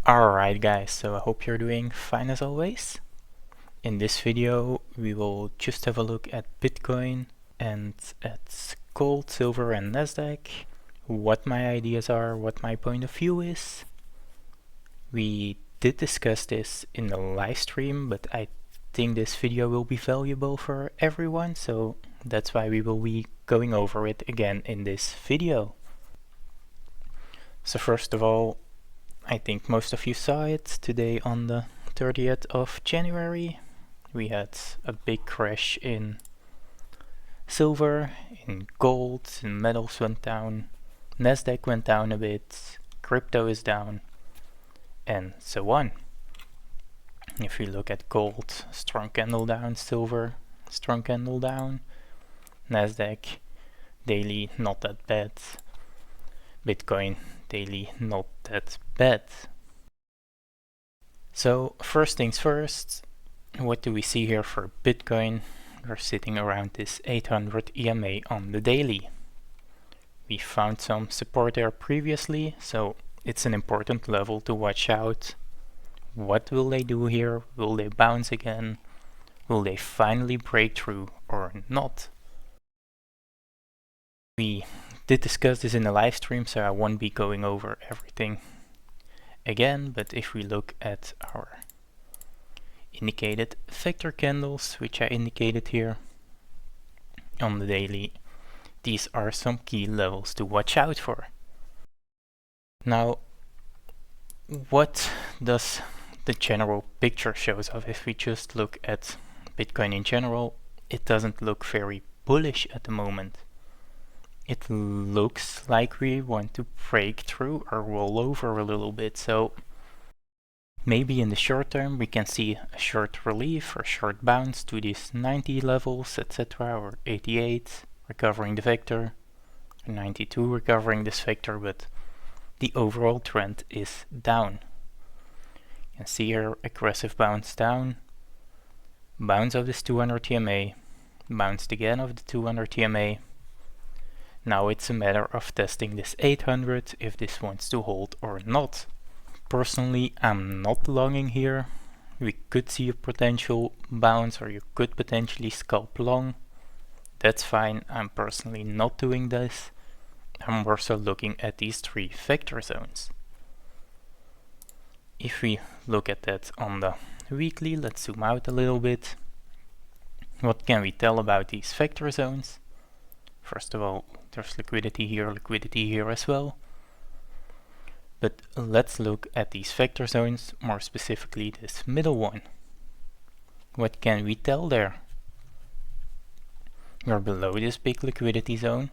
Alright guys, so I hope you're doing fine as always. In this video we will just have a look at Bitcoin and at gold, silver and Nasdaq, what my ideas are, what my point of view is. We did discuss this in the live stream, but I think this video will be valuable for everyone, so that's why we will be going over it again in this video. So first of all, I think most of you saw it today on the 30th of January. We had a big crash in silver, in gold, in metals went down, Nasdaq went down a bit, crypto is down, and so on. If we look at gold, strong candle down, silver, strong candle down, Nasdaq, daily not that bad, Bitcoin, daily not that bad. So first things first, what do we see here for Bitcoin? We're sitting around this 800 EMA on the daily. We found some support there previously, so it's an important level to watch out. What will they do here? Will they bounce again? Will they finally break through or not? We did discuss this in the live stream, so I won't be going over everything again, but if we look at our indicated vector candles, which I indicated here on the daily, these are some key levels to watch out for. Now, what does the general picture show us of? If we just look at Bitcoin in general, it doesn't look very bullish at the moment. It looks like we want to break through or roll over a little bit, so maybe in the short term we can see a short relief or short bounce to these 90 levels, etc., or 88 recovering the vector, 92 recovering this vector, but the overall trend is down. You can see here aggressive bounce down, bounce of this 200 TMA, bounced again of the 200 TMA. Now it's a matter of testing this 800 if this wants to hold or not. Personally, I'm not longing here. We could see a potential bounce, or you could potentially scalp long. That's fine. I'm personally not doing this. I'm also looking at these three vector zones. If we look at that on the weekly, let's zoom out a little bit. What can we tell about these vector zones? First of all, there's liquidity here as well. But let's look at these vector zones, more specifically this middle one. What can we tell there? We're below this big liquidity zone.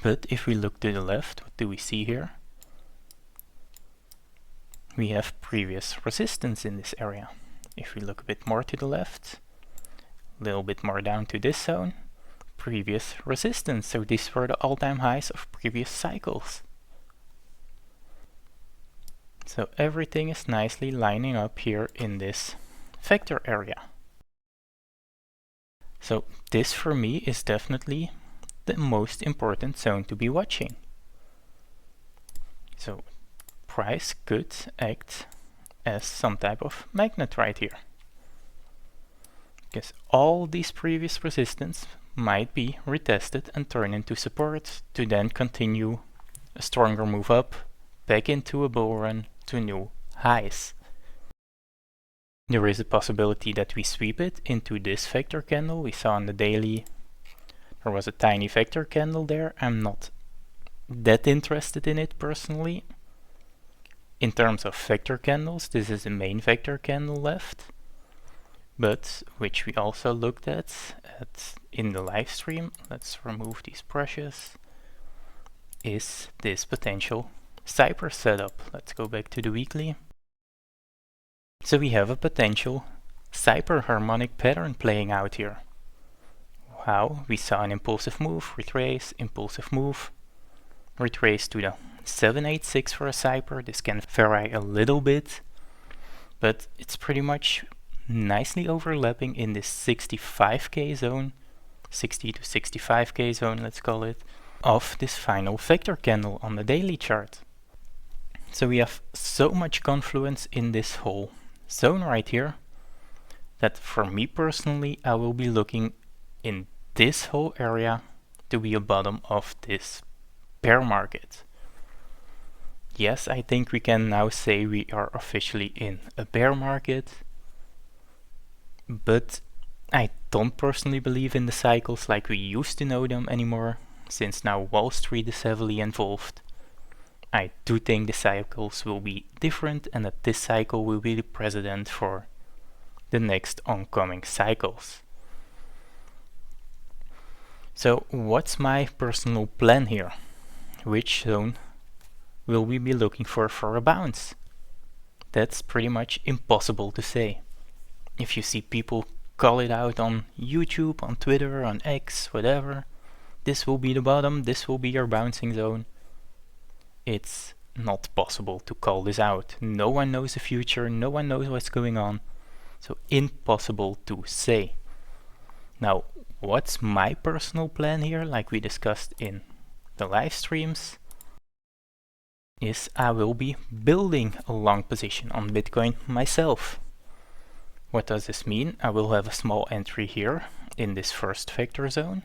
But if we look to the left, what do we see here? We have previous resistance in this area. If we look a bit more to the left, a little bit more down to this zone, previous resistance. So these were the all-time highs of previous cycles. So everything is nicely lining up here in this vector area. So this for me is definitely the most important zone to be watching. So price could act as some type of magnet right here, because all these previous resistance might be retested and turn into support to then continue a stronger move up, back into a bull run to new highs. There is a possibility that we sweep it into this vector candle. We saw on the daily there was a tiny vector candle there. I'm not that interested in it personally. In terms of vector candles, this is the main vector candle left, but which we also looked at in the live stream. Let's remove these brushes. Is this potential Cypher setup? Let's go back to the weekly. So we have a potential Cypher harmonic pattern playing out here. How? We saw an impulsive move, retrace, impulsive move, retrace to the 786 for a Cypher. This can vary a little bit, but it's pretty much nicely overlapping in this 65k zone, 60 to 65k zone, let's call it, of this final vector candle on the daily chart. So we have so much confluence in this whole zone right here that for me personally, I will be looking in this whole area to be a bottom of this bear market. Yes, I think we can now say we are officially in a bear market, but I don't personally believe in the cycles like we used to know them anymore, since now Wall Street is heavily involved. I do think the cycles will be different and that this cycle will be the precedent for the next oncoming cycles. So what's my personal plan here? Which zone will we be looking for a bounce? That's pretty much impossible to say. If you see people call it out on YouTube, on Twitter, on X, whatever, this will be the bottom, this will be your bouncing zone. It's not possible to call this out. No one knows the future, no one knows what's going on, so impossible to say. Now, what's my personal plan here, like we discussed in the live streams, is I will be building a long position on Bitcoin myself. What does this mean? I will have a small entry here in this first vector zone,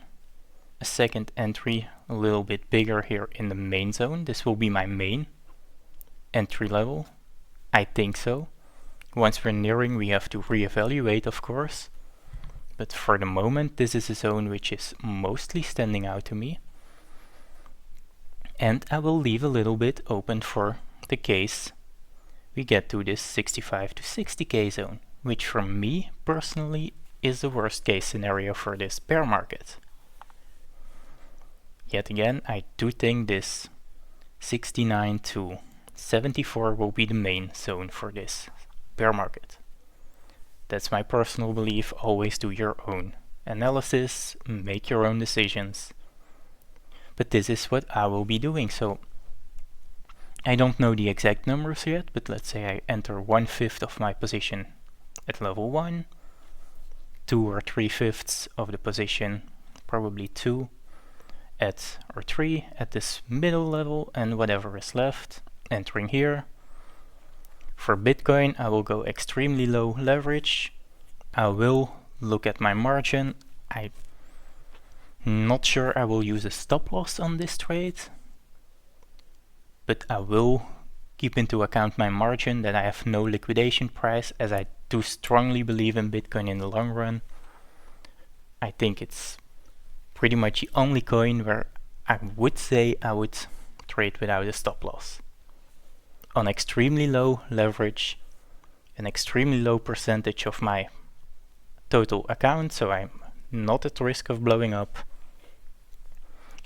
a second entry a little bit bigger here in the main zone. This will be my main entry level. I think so. Once we're nearing, we have to reevaluate, of course. But for the moment, this is a zone which is mostly standing out to me. And I will leave a little bit open for the case we get to this 65 to 60k zone, which for me personally is the worst case scenario for this bear market. Yet again, I do think this 69 to 74 will be the main zone for this bear market. That's my personal belief. Always do your own analysis, make your own decisions. But this is what I will be doing. So I don't know the exact numbers yet, but let's say I enter 1/5 of my position at level 1, 2 or 3/5 of the position, probably 2 at or 3 at this middle level, and whatever is left entering here. For Bitcoin, I will go extremely low leverage. I will look at my margin. I'm not sure I will use a stop loss on this trade, but I will keep into account my margin, that I have no liquidation price, as I do strongly believe in Bitcoin in the long run. I think it's pretty much the only coin where I would say I would trade without a stop loss. On extremely low leverage, an extremely low percentage of my total account, so I'm not at risk of blowing up.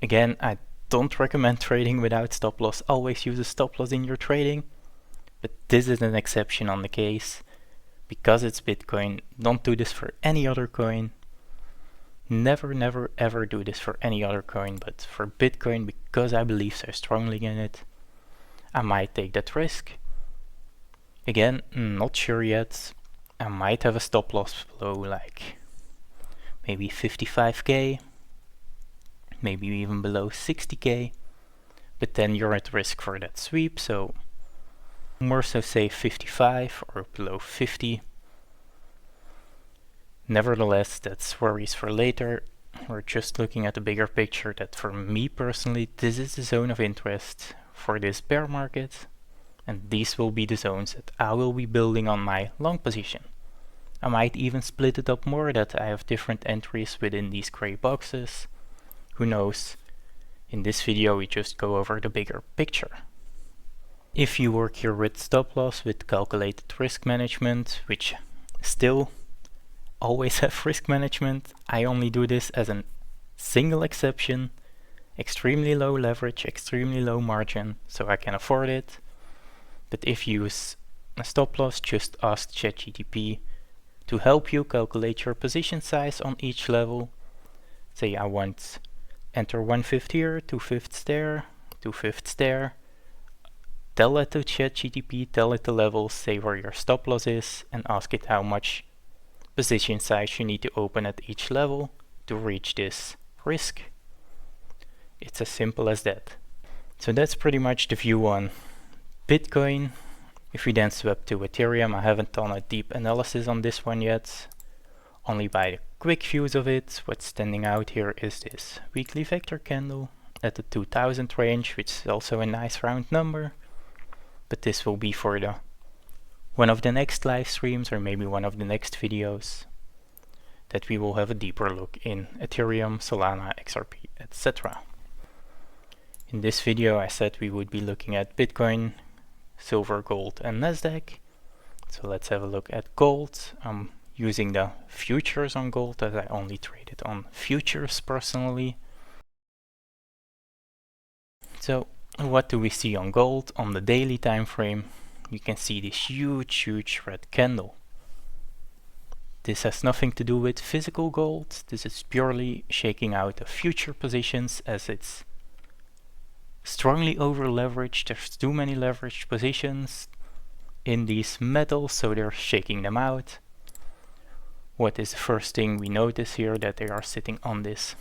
Again, I don't recommend trading without stop loss. Always use a stop loss in your trading, but this is an exception on the case. Because it's Bitcoin, don't do this for any other coin. Never, never, ever do this for any other coin, but for Bitcoin, because I believe so strongly in it, I might take that risk. Again, not sure yet. I might have a stop loss below like maybe 55k, maybe even below 60k, but then you're at risk for that sweep, so more so say 55 or below 50. Nevertheless, that's worries for later. We're just looking at the bigger picture that for me personally, this is the zone of interest for this bear market, and these will be the zones that I will be building on my long position. I might even split it up more, that I have different entries within these gray boxes. Who knows? In this video we just go over the bigger picture. If you work here with stop loss, with calculated risk management, which still always have risk management, I only do this as a single exception. Extremely low leverage, extremely low margin, so I can afford it. But if you use a stop loss, just ask ChatGPT to help you calculate your position size on each level. Say I want enter 1/5 here, 2/5 there, 2/5 there. Tell it to ChatGPT, tell it the levels, say where your stop loss is, and ask it how much position size you need to open at each level to reach this risk. It's as simple as that. So that's pretty much the view on Bitcoin, if we then swap to Ethereum, I haven't done a deep analysis on this one yet. Only by the quick views of it, what's standing out here is this weekly vector candle at the 2000 range, which is also a nice round number. But this will be for the one of the next live streams, or maybe one of the next videos, that we will have a deeper look in Ethereum, Solana, XRP, etc. In this video I said we would be looking at Bitcoin, silver, gold and Nasdaq. So let's have a look at gold. I'm using the futures on gold as I only trade it on futures personally. So what do we see on gold? On the daily time frame you can see this huge red candle. This has nothing to do with physical gold. This is purely shaking out the future positions as it's strongly over leveraged. There's too many leveraged positions in these metals, so they're shaking them out. What is the first thing we notice here? That they are sitting on this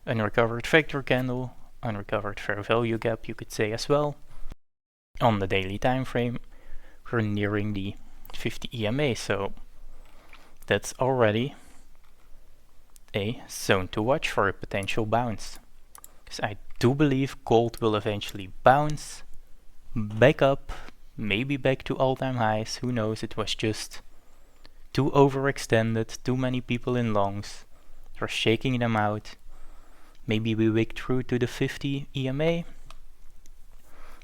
unrecovered vector candle, unrecovered fair value gap you could say as well. On the daily time frame we're nearing the 50 EMA, so that's already a zone to watch for a potential bounce. Because I do believe gold will eventually bounce back up, maybe back to all-time highs, who knows. It was just too overextended, too many people in longs, they're shaking them out. Maybe we wick through to the 50 EMA.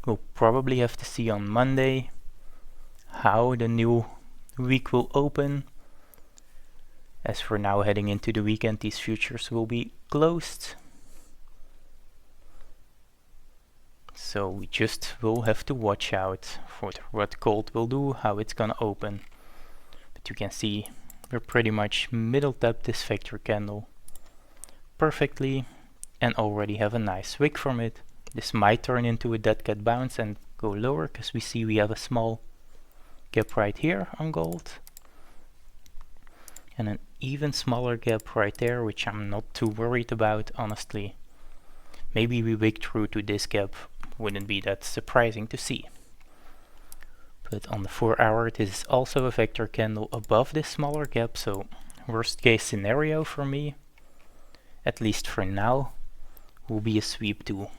We'll probably have to see on Monday how the new week will open. As for now, heading into the weekend, these futures will be closed. So we just will have to watch out for what gold will do, how it's gonna open. But you can see we're pretty much middle tapped this vector candle perfectly and already have a nice wick from it. This might turn into a dead cat bounce and go lower, because we see we have a small gap right here on gold. And an even smaller gap right there, which I'm not too worried about, honestly. Maybe we wick through to this gap, wouldn't be that surprising to see. But on the 4 hour, this is also a vector candle above this smaller gap, so worst case scenario for me, at least for now, will be a sweep to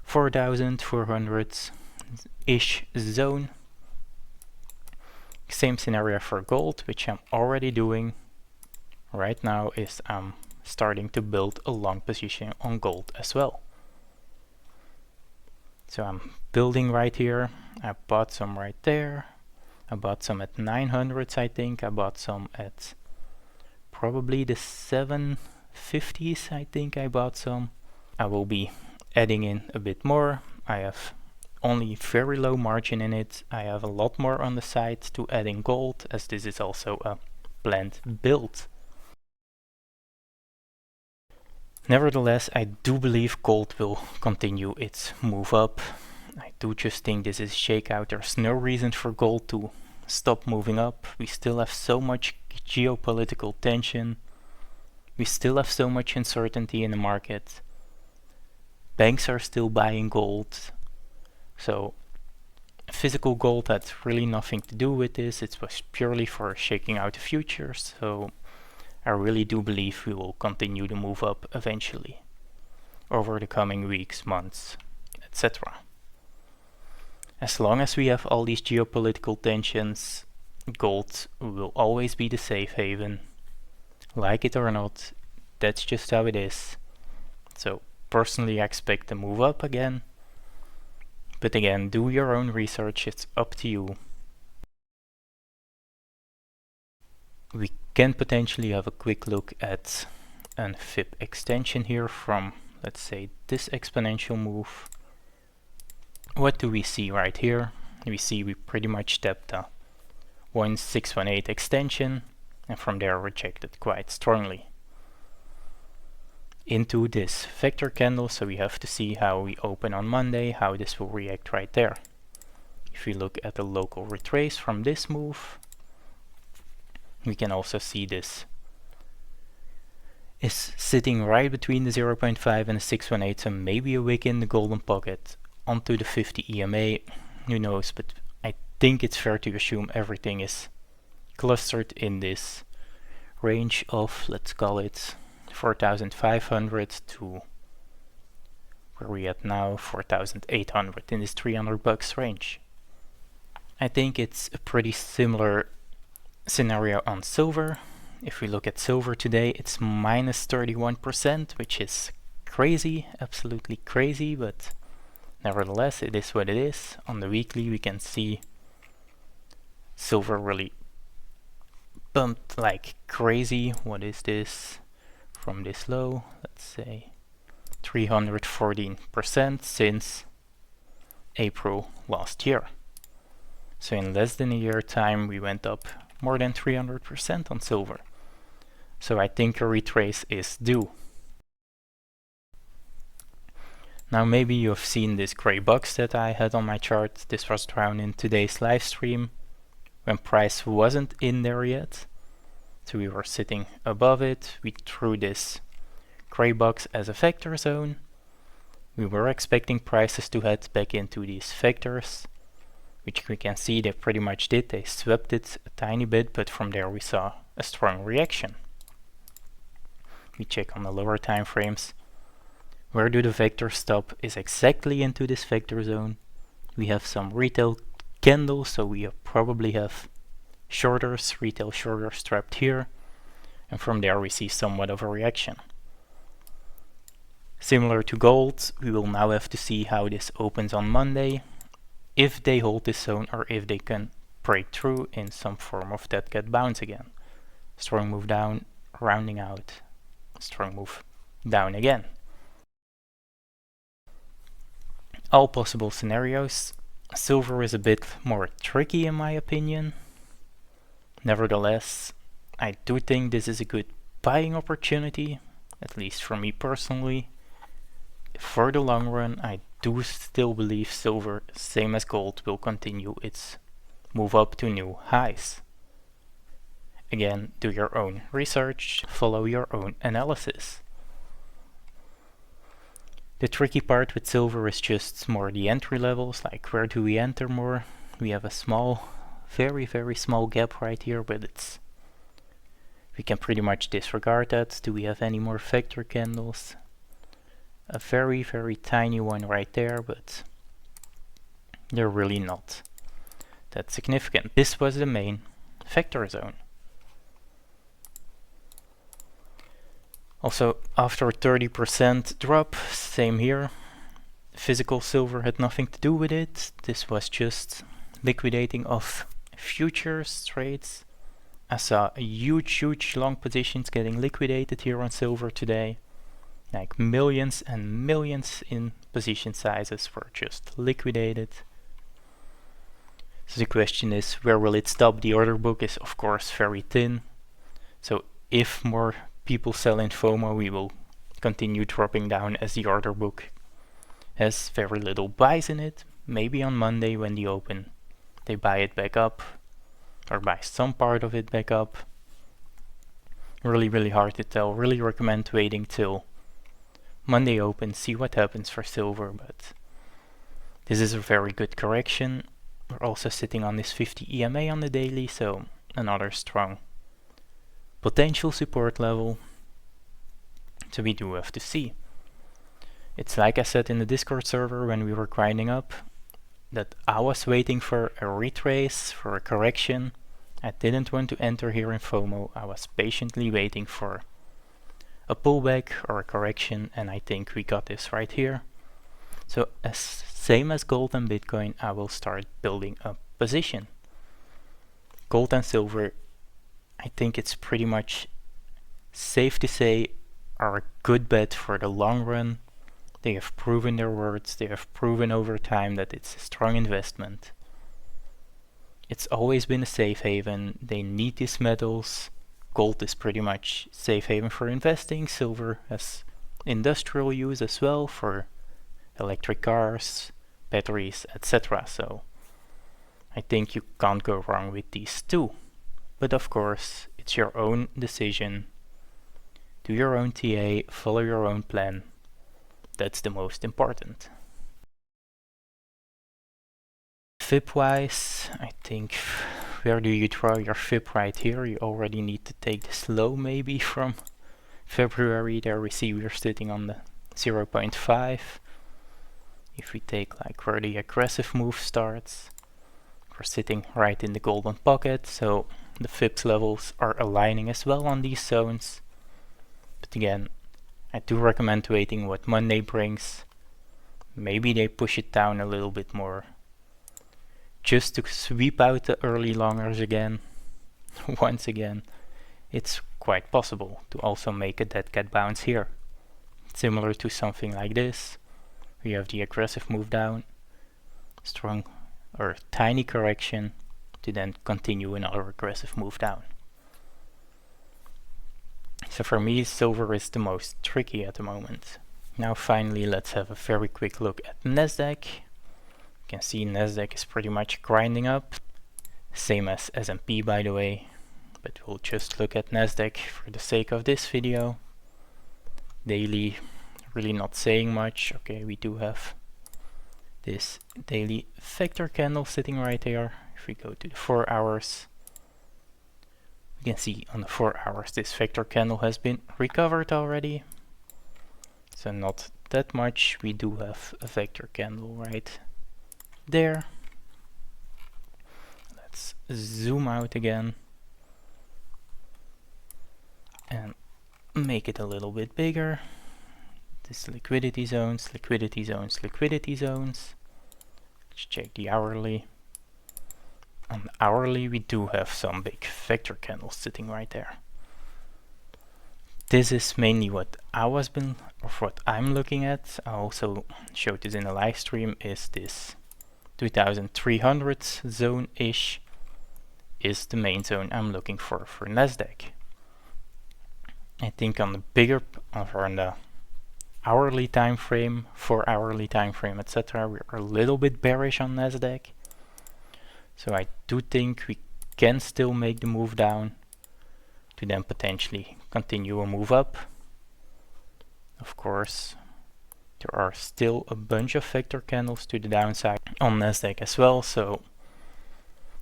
4,400-ish zone. Same scenario for gold, which I'm already doing right now, is I'm starting to build a long position on gold as well. So I'm building right here. I bought some right there. I bought some at 900s, I think. I bought some at probably the 750s, I think I bought some. I will be adding in a bit more. I have only very low margin in it. I have a lot more on the side to add in gold, as this is also a planned build. Nevertheless, I do believe gold will continue its move up. I do just think this is shakeout. There's no reason for gold to stop moving up. We still have so much geopolitical tension. We still have so much uncertainty in the market. Banks are still buying gold. So physical gold had really nothing to do with this. It was purely for shaking out the futures. So I really do believe we will continue to move up eventually over the coming weeks, months, etc. As long as we have all these geopolitical tensions, gold will always be the safe haven. Like it or not, that's just how it is. So personally I expect to move up again. But again, do your own research, it's up to you. We can potentially have a quick look at an FIB extension here from, let's say, this exponential move. What do we see right here? We see we pretty much tapped a 1618 extension and from there rejected quite strongly into this vector candle. So we have to see how we open on Monday, how this will react right there. If we look at the local retrace from this move, we can also see this is sitting right between the 0.5 and the 618, so maybe a wick in the golden pocket onto the 50 EMA. who knows, but I think it's fair to assume everything is clustered in this range of, let's call it 4,500 to where we at now, 4,800, in this $300 range. I think it's a pretty similar scenario on silver. If we look at silver today, it's minus 31%, which is crazy, absolutely crazy, but nevertheless, it is what it is. On the weekly, we can see silver really bumped like crazy. What is this? From this low, let's say 314% since April last year. So in less than a year time, we went up more than 300% on silver. So I think a retrace is due. Now maybe you have seen this gray box that I had on my chart. This was drawn in today's live stream when price wasn't in there yet. So we were sitting above it. We threw this gray box as a vector zone. We were expecting prices to head back into these vectors, which we can see they pretty much did. They swept it a tiny bit, but from there we saw a strong reaction. We check on the lower time frames. Where do the vectors stop is exactly into this vector zone. We have some retail candles, so we probably have shorters, retail shorters trapped here, and from there we see somewhat of a reaction. Similar to gold, we will now have to see how this opens on Monday, if they hold this zone or if they can break through in some form of dead cat bounce again. Strong move down, rounding out, strong move down again. All possible scenarios. Silver is a bit more tricky in my opinion. Nevertheless, I do think this is a good buying opportunity, at least for me personally. For the long run, I do still believe silver, same as gold, will continue its move up to new highs. Again, do your own research, follow your own analysis. The tricky part with silver is just more the entry levels, like where do we enter more? We have a small, very small gap right here, but we can pretty much disregard that. Do we have any more vector candles? A very tiny one right there, but they're really not that significant. This was the main vector zone. Also, after a 30% drop, same here. Physical silver had nothing to do with it. This was just liquidating of futures trades. I saw huge long positions getting liquidated here on silver today. Like millions and millions in position sizes were just liquidated. So the question is, where will it stop? The order book is of course very thin. So if more people sell in FOMO, we will continue dropping down as the order book has very little buys in it. Maybe on Monday when they open, they buy it back up or buy some part of it back up. Really hard to tell. Really recommend waiting till Monday open, see what happens for silver, but this is a very good correction. We're also sitting on this 50 EMA on the daily, so another strong potential support level. So we do have to see. It's like I said in the Discord server when we were grinding up, that I was waiting for a retrace, for a correction. I didn't want to enter here in FOMO. I was patiently waiting for a pullback or a correction, and I think we got this right here. So same as gold and Bitcoin, I will start building a position. Gold and silver, I think it's pretty much safe to say are a good bet for the long run. They have proven their words, they have proven over time that it's a strong investment. It's always been a safe haven. They need these metals. Gold is pretty much safe haven for investing. Silver has industrial use as well for electric cars, batteries, etc. So I think you can't go wrong with these two. But of course, it's your own decision. Do your own TA, follow your own plan. That's the most important. FIB wise, I think, where do you draw your FIB? Right here. You already need to take this low maybe from February. There we see we're sitting on the 0.5. If we take like where the aggressive move starts, we're sitting right in the golden pocket, so the FIBs levels are aligning as well on these zones. But again, I do recommend waiting what Monday brings. Maybe they push it down a little bit more, just to sweep out the early longers again. Once again, it's quite possible to also make a dead cat bounce here. Similar to something like this. We have the aggressive move down, strong or tiny correction, to then continue another aggressive move down. So for me, silver is the most tricky at the moment. Now finally, let's have a very quick look at Nasdaq. You can see Nasdaq is pretty much grinding up, same as S&P by the way, but we'll just look at Nasdaq for the sake of this video. Daily, really not saying much. Okay, we do have this daily vector candle sitting right there. If we go to the 4 hours, you can see on the 4 hours this vector candle has been recovered already. So not that much. We do have a vector candle right there. Let's zoom out again and make it a little bit bigger. This liquidity zones, liquidity zones, liquidity zones. Let's check the hourly. On the hourly we do have some big vector candles sitting right there. This is mainly what I'm looking at. I also showed this in a live stream, is this 2300 zone-ish is the main zone I'm looking for Nasdaq. I think on the bigger, or on the hourly time frame, 4 hourly time frame, etc., we are a little bit bearish on Nasdaq. So I do think we can still make the move down to then potentially continue a move up. Of course, there are still a bunch of vector candles to the downside on Nasdaq as well, so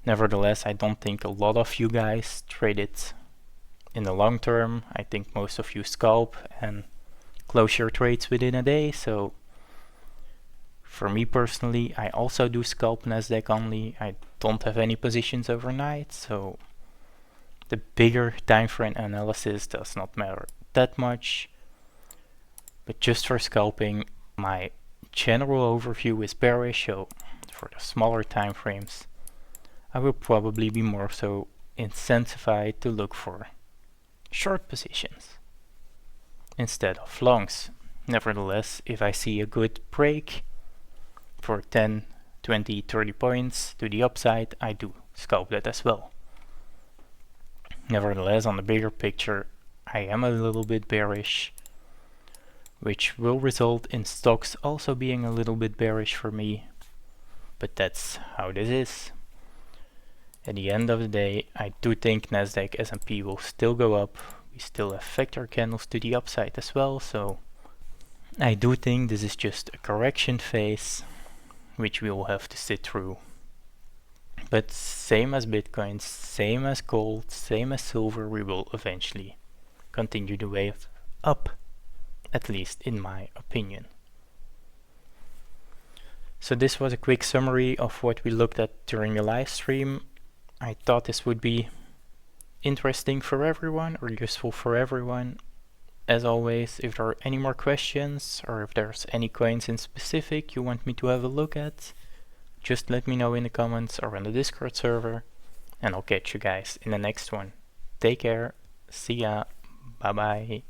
nevertheless, I don't think a lot of you guys trade it in the long term. I think most of you scalp and close your trades within a day. So for me personally, I also do scalp Nasdaq only. I don't have any positions overnight, so the bigger time frame analysis does not matter that much. But just for scalping, my general overview is bearish, so for the smaller time frames, I will probably be more so incentivized to look for short positions instead of longs. Nevertheless, if I see a good break for 10, 20, 30 points to the upside, I do scalp that as well. Nevertheless, on the bigger picture, I am a little bit bearish, which will result in stocks also being a little bit bearish for me, but that's how this is. At the end of the day, I do think Nasdaq, S&P will still go up. We still have vector candles to the upside as well, so I do think this is just a correction phase, which we will have to sit through. But same as Bitcoin, same as gold, same as silver, we will eventually continue the wave up, at least in my opinion. So this was a quick summary of what we looked at during the live stream. I thought this would be interesting for everyone, or useful for everyone. As always, if there are any more questions, or if there's any coins in specific you want me to have a look at, just let me know in the comments or on the Discord server, and I'll catch you guys in the next one. Take care, see ya, bye bye.